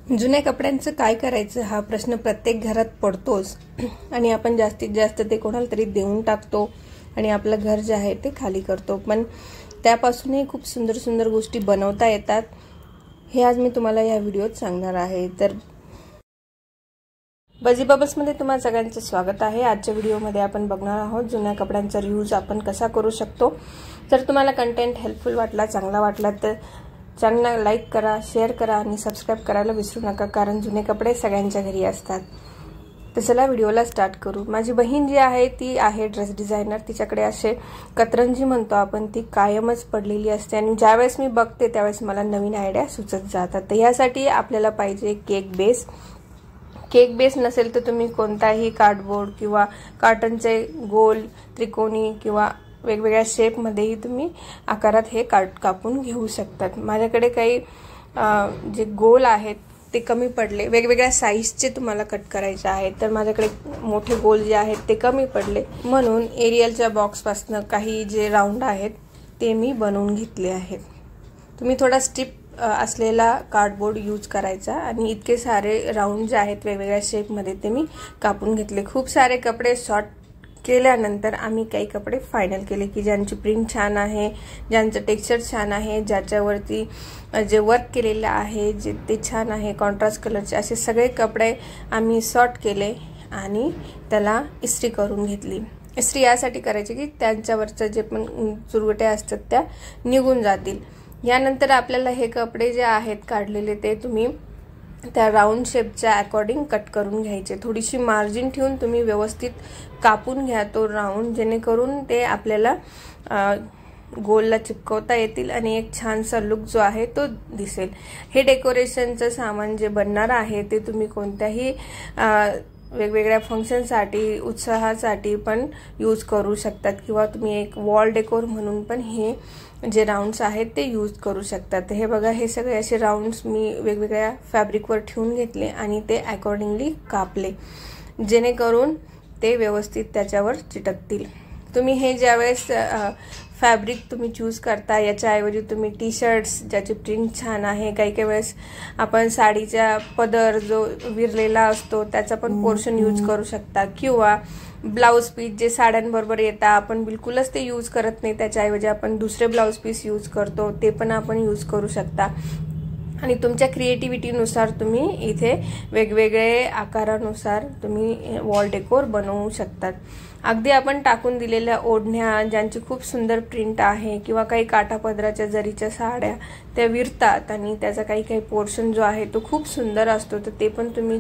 जुन्या कपड्यांचं काय करायचं हा प्रश्न प्रत्येक घरात पडतोच आणि आपण जास्तीत जास्त ते कोणाला तरी देऊन टाकतो आणि आपलं घर जे आहे ते खाली करतो। पण त्यापासूनही खूप सुंदर सुंदर गोष्टी बनवता येतात, हे आज मी तुम्हाला या व्हिडिओत सांगणार आहे। तर बजी बबल्स मध्ये तुम्हा सगळ्यांचं स्वागत आहे। आजच्या व्हिडिओमध्ये आपण बघणार आहोत जुन्या कपड्यांचा रियूज आपण कसा करू शकतो। जर तुम्हाला कंटेंट हेल्पफुल वाटला, चांगला वाटला तर चॅनलला लाईक करा, शेअर करा आणि सबस्क्राइब करायला विसरू नका, कारण जुने कपडे सगळ्यांच्या घरी असतात। तर चला व्हिडिओला स्टार्ट करू। माझी बहीण जी आहे ती आहे ड्रेस डिझायनर। तिच्याकडे असे कतरंजी म्हणतो आपण, ती कायमच पडलेली असते आणि ज्यावेळेस मी बघते त्यावेळेस मला नवीन आयडिया सुचत जातात। तर यासाठी आपल्याला पाहिजे केक बेस। केक बेस नसेल तर तुम्ही कोणताही कार्डबोर्ड किंवा कॉटनचे गोल, त्रिकोणी किंवा वेगवेगळ्या शेप मध्येही तुम्ही आकारात हे कापून घेऊ शकतात। माझ्याकडे काही जे गोल आहेत ते कमी पडले, वेगवेगळ्या साईजचे तुम्हाला कट करायचे आहेत, तर माझ्याकडे मोठे गोल जे आहेत ते कमी पडले, म्हणून एरियलच्या बॉक्सपासून काही जे राऊंड आहेत ते मी बनवून घेतले आहेत। तुम्ही थोडा स्टिप असलेला कार्डबोर्ड यूज करायचा आणि इतके सारे राऊंड जे आहेत वेगवेगळ्या शेप मध्ये ते मी कापून घेतले। खूप सारे कपडे शॉर्ट केल्यानंतर आम्ही काही कपडे फायनल केले की ज्यांची प्रिंट छान आहे, ज्यांचं टेक्स्चर छान आहे, ज्याच्यावरती जे वर्क केलेलं आहे जे ते छान आहे, कॉन्ट्रास्ट कलरचे, असे सगळे कपडे आम्ही सॉर्ट केले आणि त्याला इस्त्री करून घेतली। इस्त्री यासाठी करायची की त्यांच्यावरचं जे पण चुरगुट्या असतात त्या निघून जातील। यानंतर आपल्याला हे कपडे जे आहेत काढलेले ते तुम्ही त्या राऊंड शेपच्या अकॉर्डिंग कट करून घ्यायचे। थोडीशी मार्जिन ठेवून तुम्ही व्यवस्थित कापून घ्या तो राऊंड, जेणेकरून ते आपल्याला गोलला चिपकवता येतील आणि एक छानसा लुक जो आहे तो दिसेल। हे डेकोरेशनचं सामान जे बनणार आहे ते तुम्ही कोणत्याही वेगवेगळ्या फंक्शनसाठी, उत्साहासाठी पण यूज करू शकतात किंवा तुम्ही एक वॉल डेकोर म्हणून पण हे जे राउंड्स आहेत ते यूज करू शकतात। हे बघा, हे सगळे असे राउंड्स मी वेगवेगळ्या फॅब्रिकवर ठेवून घेतले आणि ते अकॉर्डिंगली कापले, जेणेकरून ते व्यवस्थित त्याच्यावर चिटकतील। तुम्ही हे ज्यावेळेस फॅब्रिक तुम्ही चूज करता, याच्याऐवजी तुम्ही टी शर्ट्स ज्याची प्रिंट छान आहे, काही काही वेळेस आपण साडीचा पदर जो विरलेला असतो त्याचा पण पोर्शन यूज करू शकता, किंवा ब्लाउज पीस जे साड्यांबरोबर येतात आपण बिलकुलच ते यूज करत नाही, त्याच्याऐवजी आपण दुसरे ब्लाउज पीस यूज करतो, ते पण आपण यूज करू शकता। आणि तुमच्या क्रिएटिव्हिटीनुसार तुम्ही इथे वेगवेगळे आकारानुसार तुम्ही वॉल डेकोर बनवू शकतात। अगदी आपण टाकून दिलेल्या ओढण्या ज्यांची खूप सुंदर प्रिंट आहे किंवा काही काठापदराच्या जरीच्या साड्या त्या विरतात आणि त्याचा काही काही पोर्शन जो आहे तो खूप सुंदर असतो, तर ते पण तुम्ही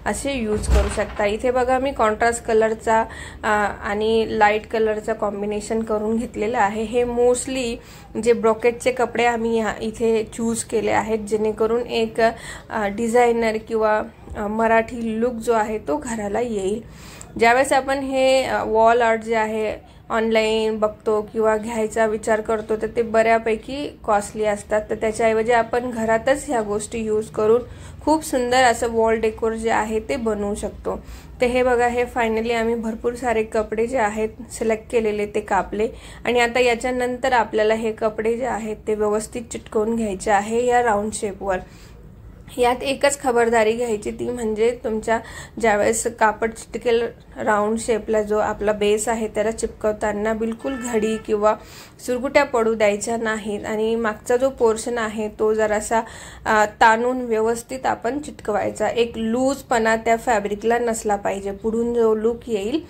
असे यूज करू शकता। इथे बघा, मी कॉन्ट्रास्ट कलरचा आणि लाईट कलरचा कॉम्बिनेशन करून घेतलेला आहे। हे मोस्टली जे ब्रॉकेटचे कपडे आम्ही इथे चूज केले आहेत, जेणेकरून एक डिझायनर किंवा मराठी लुक जो आहे तो घराला येईल। ज्यावेळेस आपण हे वॉल आर्ट जे आहे ऑनलाईन बघतो किंवा घ्यायचा विचार करतो तर ते बऱ्यापैकी कॉस्टली असतात, तर त्याच्याऐवजी आपण घरातच ह्या गोष्टी यूज करून खूप सुंदर असं वॉल डेकोर जे आहे ते बनवू शकतो। तर हे बघा, हे फायनली आम्ही भरपूर सारे कपडे जे आहेत सिलेक्ट केलेले ते कापले आणि आता याच्यानंतर आपल्याला हे कपडे जे आहेत ते व्यवस्थित चिटकवून घ्यायचे आहे या राऊंड शेपवर। यात एकच खबरदारी घ्यायची, ती म्हणजे तुमच्या ज्यावेळेस कापड चिटकेल राऊंड शेपला जो आपला बेस आहे त्याला चिपकवताना बिलकुल घडी किंवा सुरगुट्या पडू द्यायच्या नाहीत आणि मागचा जो पोर्शन आहे तो जरासा ताणून व्यवस्थित आपण चिटकवायचा। एक लूजपणा त्या फॅब्रिकला नसला पाहिजे, पुढून जो लुक येईल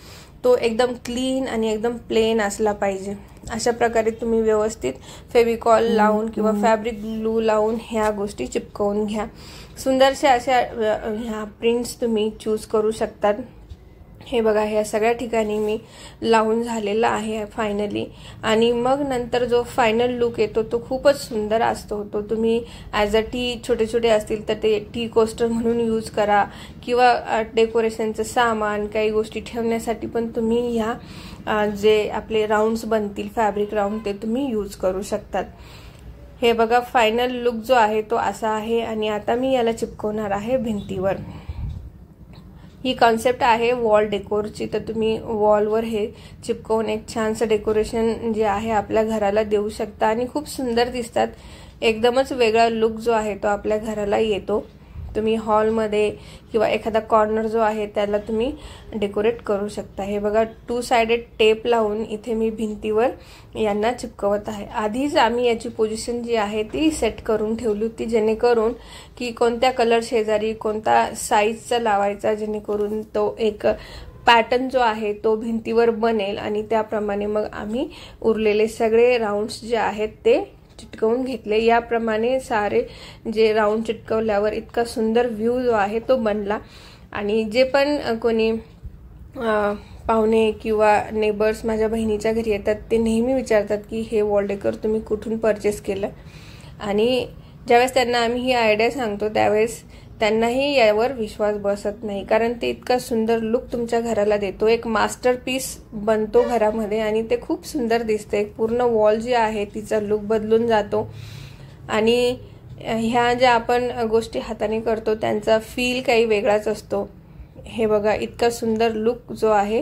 तो एकदम क्लीन आणि एकदम प्लेन असला पाहिजे। अशा प्रकारे तुम्ही व्यवस्थित फेविकॉल लावून किंवा फॅब्रिक ग्लू लावून ह्या गोष्टी चिपकवून घ्या। सुंदरशा अशा ह्या प्रिंट्स तुम्ही चूज करू शकतात। हे बघा, ह्या सगळ्या ठिकाणी मी लावून झालेला आहे फायनली, आणि मग नंतर जो फायनल लुक येतो तो खूपच सुंदर असतो। तो तुम्ही ॲज अ टी छोटे छोटे असतील तर ते टी कोस्टर म्हणून यूज करा, किंवा डेकोरेशनचं सामान काही गोष्टी ठेवण्यासाठी पण तुम्ही ह्या जे आपले राऊंड्स बनतील फॅब्रिक राऊंड ते तुम्ही यूज करू शकतात। हे बघा, फायनल लुक जो आहे तो असा आहे आणि आता मी याला चिपकवणार आहे भिंतीवर। ही कॉन्सेप्ट आहे वॉल डेकोरची, तर तुम्ही वॉलवर हे चिपकवून एक छानसं डेकोरेशन जे आहे आपल्या घराला देऊ शकता आणि खूप सुंदर दिसतात। एकदमच वेगळा लुक जो आहे तो आपल्या घराला येतो। तुम्ही हॉलमध्ये किंवा एखादा कॉर्नर जो आहे त्याला तुम्ही डेकोरेट करू शकता। हे बघा 2 साइडेड टेप लावून इथे मी भिंतीवर यांना चिपकवत आहे। आधीच आम्ही याची पोझिशन जी आहे ती सेट करून ठेवली होती, जेणेकरून की कोणत्या कलर शेजारी कोणता साईजचा लावायचा, जेणेकरून तो एक पॅटर्न जो आहे तो भिंतीवर बनेल आणि त्याप्रमाणे मग आम्ही उरलेले सगळे राउंड्स जे आहेत ते चिटकवून घेतले। याप्रमाणे सारे जे राउंड चिटकवल्यावर इतका सुंदर व्ह्यू जो आहे तो बनला। आणि जे पण कोणी पाहुणे किंवा नेबर्स माझ्या बहिणीच्या घरी येतात ते नेहमी विचारतात की हे वॉल डेकोर तुम्ही कुठून परचेस केलं, आणि ज्यावेळेस त्यांना आम्ही ही आयडिया सांगतो त्यावेळेस त्यांनाही यावर विश्वास बसत नाही, कारण ते इतका सुंदर लुक तुमच्या घराला देतो, एक मास्टरपीस बनतो घरामध्ये आणि ते खूप सुंदर दिसते। पूर्ण वॉल जी आहे तिचा लुक बदलून जातो आणि ह्या ज्या आपण गोष्टी हाताने करतो त्यांचा फील काही वेगळाच असतो। हे बघा इतका सुंदर लुक जो आहे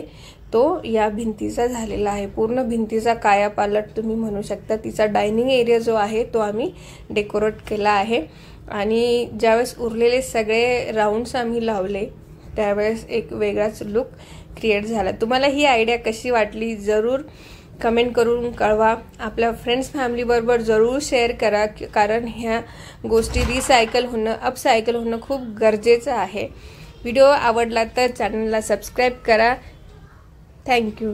तो या भिंतीचा झालेला आहे, पूर्ण भिंतीचा कायापालट तुम्ही म्हणू शकता। तिचा डायनिंग एरिया जो आहे तो आम्ही डेकोरेट केला आहे आणि ज्यावेळेस उरलेले सगळे राउंड्स आम्ही लावले त्यावेळेस एक वेगळाच लुक क्रिएट झाला। तुम्हाला ही आयडिया कशी वाटली जरूर कमेंट करून कळवा, आपल्या फ्रेंड्स फॅमिली बरोबर जरूर शेअर करा, कारण ह्या गोष्टी रिसायकल होणं अपसायकल होणं खूप गरजेचं आहे। व्हिडिओ आवडला तर चॅनलला सबस्क्राइब करा। थँक्यू।